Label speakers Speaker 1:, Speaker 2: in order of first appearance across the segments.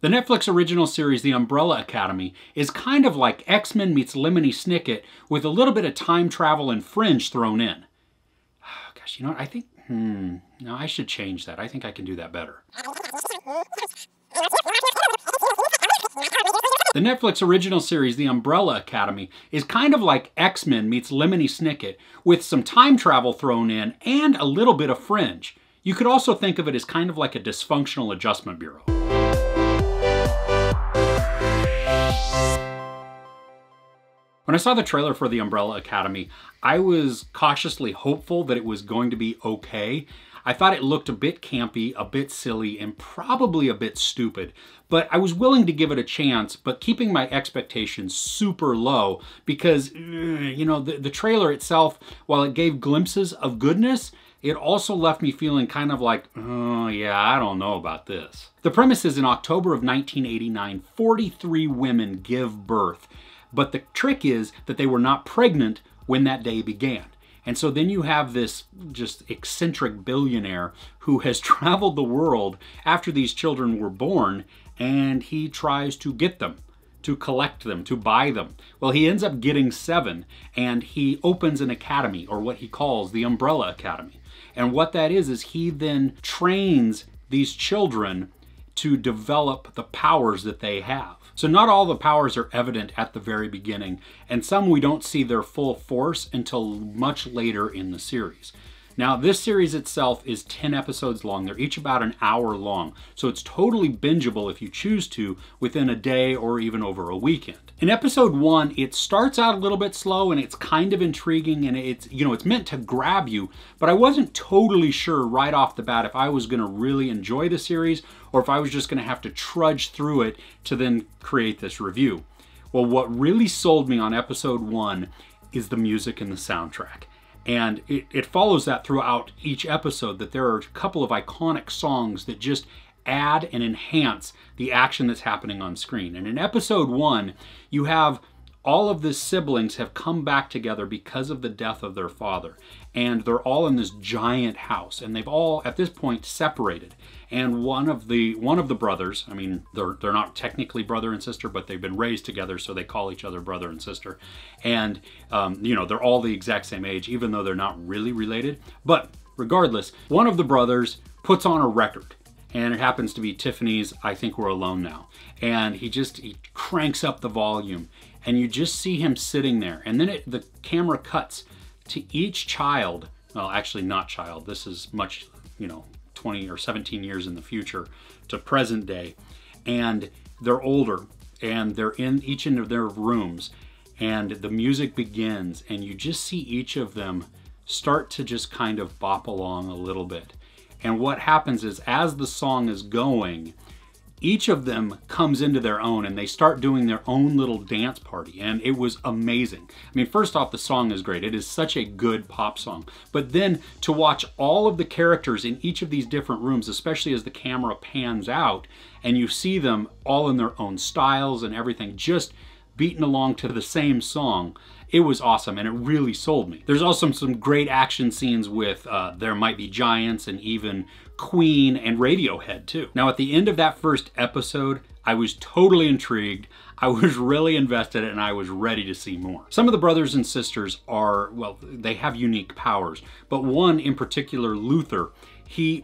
Speaker 1: The Netflix original series, The Umbrella Academy, is kind of like X-Men meets Lemony Snicket with a little bit of time travel and fringe thrown in. Gosh, you know what? I think, no, I should change that. I think I can do that better. The Netflix original series, The Umbrella Academy, is kind of like X-Men meets Lemony Snicket with some time travel thrown in and a little bit of fringe. You could also think of it as kind of like a dysfunctional adjustment bureau. When I saw the trailer for The Umbrella Academy, I was cautiously hopeful that it was going to be okay. I thought it looked a bit campy, a bit silly, and probably a bit stupid. But I was willing to give it a chance, but keeping my expectations super low because, you know, the trailer itself, while it gave glimpses of goodness, it also left me feeling kind of like, oh yeah, I don't know about this. The premise is in October of 1989, 43 women give birth. But the trick is that they were not pregnant when that day began. And so then you have this just eccentric billionaire who has traveled the world after these children were born, and he tries to get them, to collect them, to buy them. Well, he ends up getting 7, and he opens an academy, or what he calls the Umbrella Academy. And what that is he then trains these children to develop the powers that they have. So not all the powers are evident at the very beginning, and some we don't see their full force until much later in the series. Now, this series itself is 10 episodes long. They're each about an hour long, so it's totally bingeable if you choose to within a day or even over a weekend. In episode 1, it starts out a little bit slow and it's kind of intriguing and it's meant to grab you, but I wasn't totally sure right off the bat if I was going to really enjoy the series or if I was just going to have to trudge through it to then create this review. Well, what really sold me on episode 1 is the music and the soundtrack. And it follows that throughout each episode, that there are a couple of iconic songs that just add and enhance the action that's happening on screen. And in episode 1, you have all of the siblings have come back together because of the death of their father. And they're all in this giant house, and they've all, at this point, separated. And one of the brothers, I mean, they're not technically brother and sister, but they've been raised together, so they call each other brother and sister. And, you know, they're all the exact same age, even though they're not really related. But regardless, one of the brothers puts on a record. And it happens to be Tiffany's I Think We're Alone Now. And he cranks up the volume. And you just see him sitting there. And then the camera cuts to each child. Well, actually not child. This is much, 20 or 17 years in the future to present day. And they're older. And they're in each of their rooms. And the music begins. And you just see each of them start to just kind of bop along a little bit. And what happens is, as the song is going, each of them comes into their own and they start doing their own little dance party. And it was amazing. I mean, first off, the song is great. It is such a good pop song. But then to watch all of the characters in each of these different rooms, especially as the camera pans out and you see them all in their own styles and everything, just beating along to the same song, it was awesome and it really sold me. There's also some great action scenes with There Might Be Giants and even Queen and Radiohead too. Now at the end of that first episode, I was totally intrigued. I was really invested and I was ready to see more. Some of the brothers and sisters are, well, they have unique powers, but one in particular, Luther,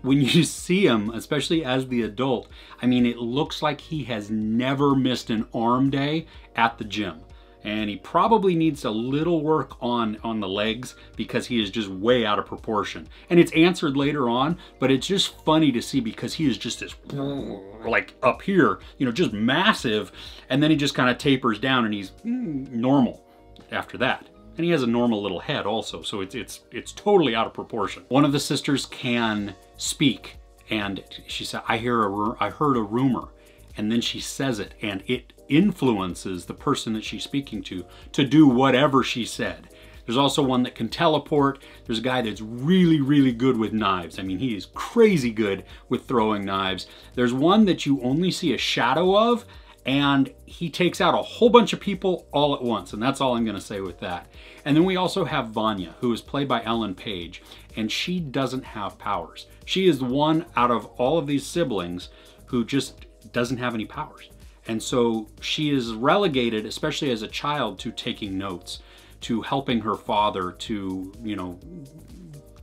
Speaker 1: when you see him, especially as the adult, I mean, it looks like he has never missed an arm day at the gym. And he probably needs a little work on the legs because he is just way out of proportion. And it's answered later on, but it's just funny to see because he is just this, like up here, just massive. And then he just kind of tapers down and he's normal after that. And he has a normal little head also, so it's totally out of proportion. One of the sisters can speak, and she said, I heard a rumor. And then she says it, and it influences the person that she's speaking to do whatever she said. There's also one that can teleport. There's a guy that's really, really good with knives. I mean, he is crazy good with throwing knives. There's one that you only see a shadow of, and he takes out a whole bunch of people all at once, and that's all I'm gonna say with that. And then we also have Vanya, who is played by Ellen Page, and she doesn't have powers. She is the one out of all of these siblings who just doesn't have any powers. And so she is relegated, especially as a child, to taking notes, to helping her father, to, you know,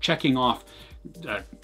Speaker 1: checking off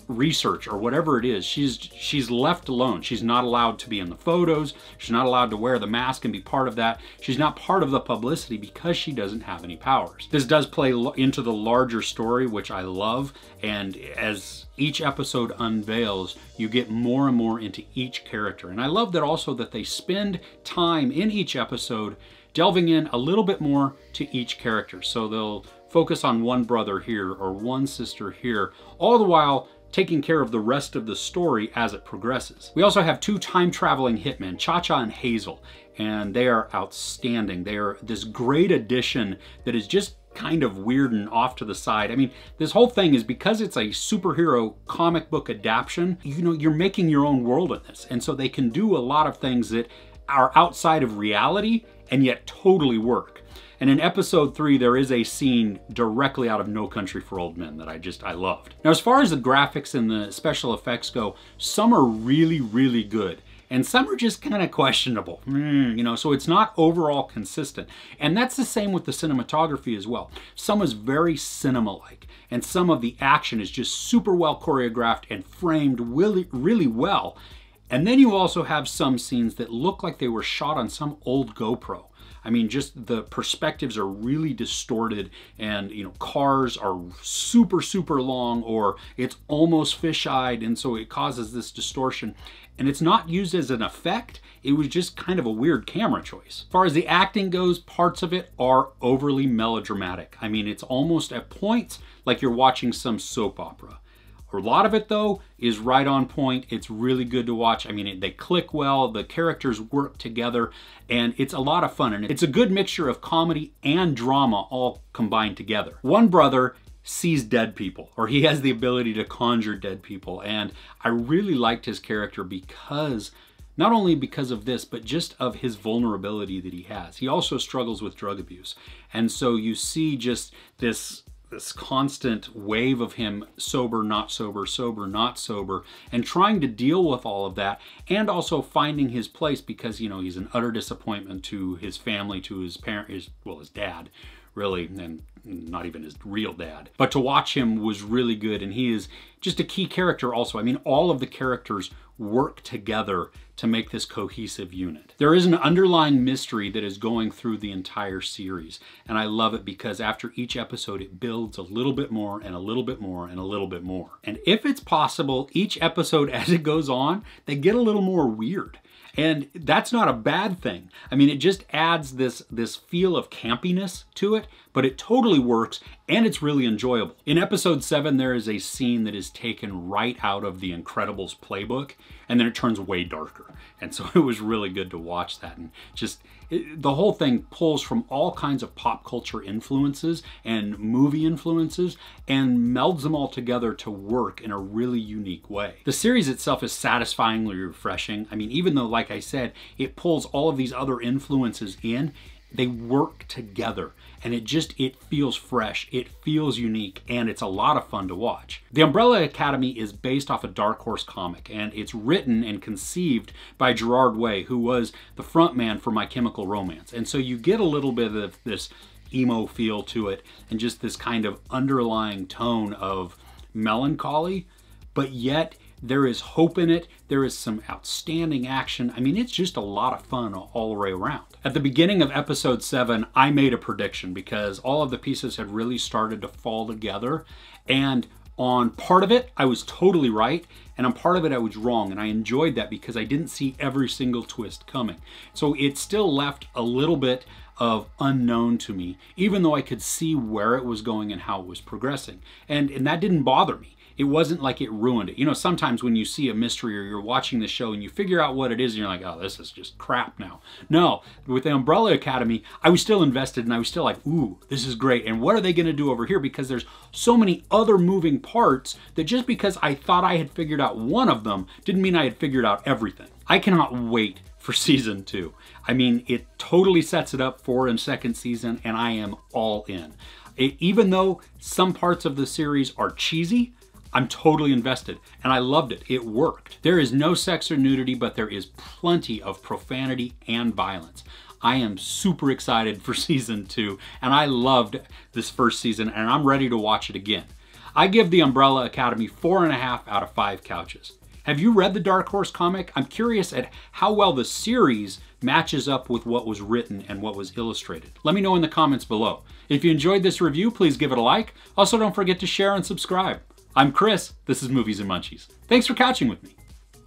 Speaker 1: research or whatever it is. She's left alone. She's not allowed to be in the photos. She's not allowed to wear the mask and be part of that. She's not part of the publicity because she doesn't have any powers. This does play into the larger story, which I love. And as each episode unveils, you get more and more into each character. And I love that also that they spend time in each episode delving in a little bit more to each character. So they'll focus on one brother here or one sister here, all the while taking care of the rest of the story as it progresses. We also have two time-traveling hitmen, Cha-Cha and Hazel, and they are outstanding. They are this great addition that is just kind of weird and off to the side. I mean, this whole thing is because it's a superhero comic book adaptation, you know, you're making your own world in this. And so they can do a lot of things that are outside of reality and yet totally work. And in episode 3, there is a scene directly out of No Country for Old Men that I loved. Now, as far as the graphics and the special effects go, some are really, really good. And some are just kind of questionable, you know, so it's not overall consistent. And that's the same with the cinematography as well. Some is very cinema-like, and some of the action is just super well choreographed and framed really, really well. And then you also have some scenes that look like they were shot on some old GoPro. I mean, just the perspectives are really distorted, and, you know, cars are super, super long, or it's almost fish-eyed, and so it causes this distortion. And it's not used as an effect. It was just kind of a weird camera choice. As far as the acting goes, parts of it are overly melodramatic. I mean, it's almost at points like you're watching some soap opera. A lot of it, though, is right on point. It's really good to watch. I mean, they click well, the characters work together, and it's a lot of fun. And it's a good mixture of comedy and drama all combined together. One brother sees dead people, or he has the ability to conjure dead people, and I really liked his character because, not only because of this, but just of his vulnerability that he has. He also struggles with drug abuse, and so you see just this constant wave of him sober, not sober, sober, not sober, and trying to deal with all of that, and also finding his place because, you know, he's an utter disappointment to his family, to his parent, his dad, really, and not even his real dad. But to watch him was really good, and he is just a key character also. I mean, all of the characters work together to make this cohesive unit. There is an underlying mystery that is going through the entire series, and I love it because after each episode it builds a little bit more and a little bit more and a little bit more. And if it's possible, each episode as it goes on, they get a little more weird. And that's not a bad thing. I mean, it just adds this feel of campiness to it, but it totally works, and it's really enjoyable. In episode 7, there is a scene that is taken right out of the Incredibles playbook, and then it turns way darker. And so it was really good to watch that. And just, the whole thing pulls from all kinds of pop culture influences and movie influences and melds them all together to work in a really unique way. The series itself is satisfyingly refreshing. I mean, even though, like I said, it pulls all of these other influences in, they work together, and it feels fresh, it feels unique, and it's a lot of fun to watch. The Umbrella Academy is based off a Dark Horse comic, and it's written and conceived by Gerard Way, who was the frontman for My Chemical Romance. And so you get a little bit of this emo feel to it, and just this kind of underlying tone of melancholy, but yet there is hope in it. There is some outstanding action. I mean, it's just a lot of fun all the way around. At the beginning of episode 7, I made a prediction because all of the pieces had really started to fall together. And on part of it, I was totally right. And on part of it, I was wrong. And I enjoyed that because I didn't see every single twist coming. So it still left a little bit of unknown to me, even though I could see where it was going and how it was progressing. And that didn't bother me. It wasn't like it ruined it. You know, sometimes when you see a mystery or you're watching the show and you figure out what it is and you're like, oh, this is just crap now. No, with the Umbrella Academy, I was still invested and I was still like, ooh, this is great. And what are they gonna do over here? Because there's so many other moving parts that just because I thought I had figured out one of them didn't mean I had figured out everything. I cannot wait for season 2. I mean, it totally sets it up for a second season, and I am all in. Even though some parts of the series are cheesy, I'm totally invested, and I loved it. It worked. There is no sex or nudity, but there is plenty of profanity and violence. I am super excited for season 2, and I loved this first season, and I'm ready to watch it again. I give The Umbrella Academy 4.5 out of 5 couches. Have you read the Dark Horse comic? I'm curious at how well the series matches up with what was written and what was illustrated. Let me know in the comments below. If you enjoyed this review, please give it a like. Also, don't forget to share and subscribe. I'm Chris. This is Movies and Munchies. Thanks for couching with me.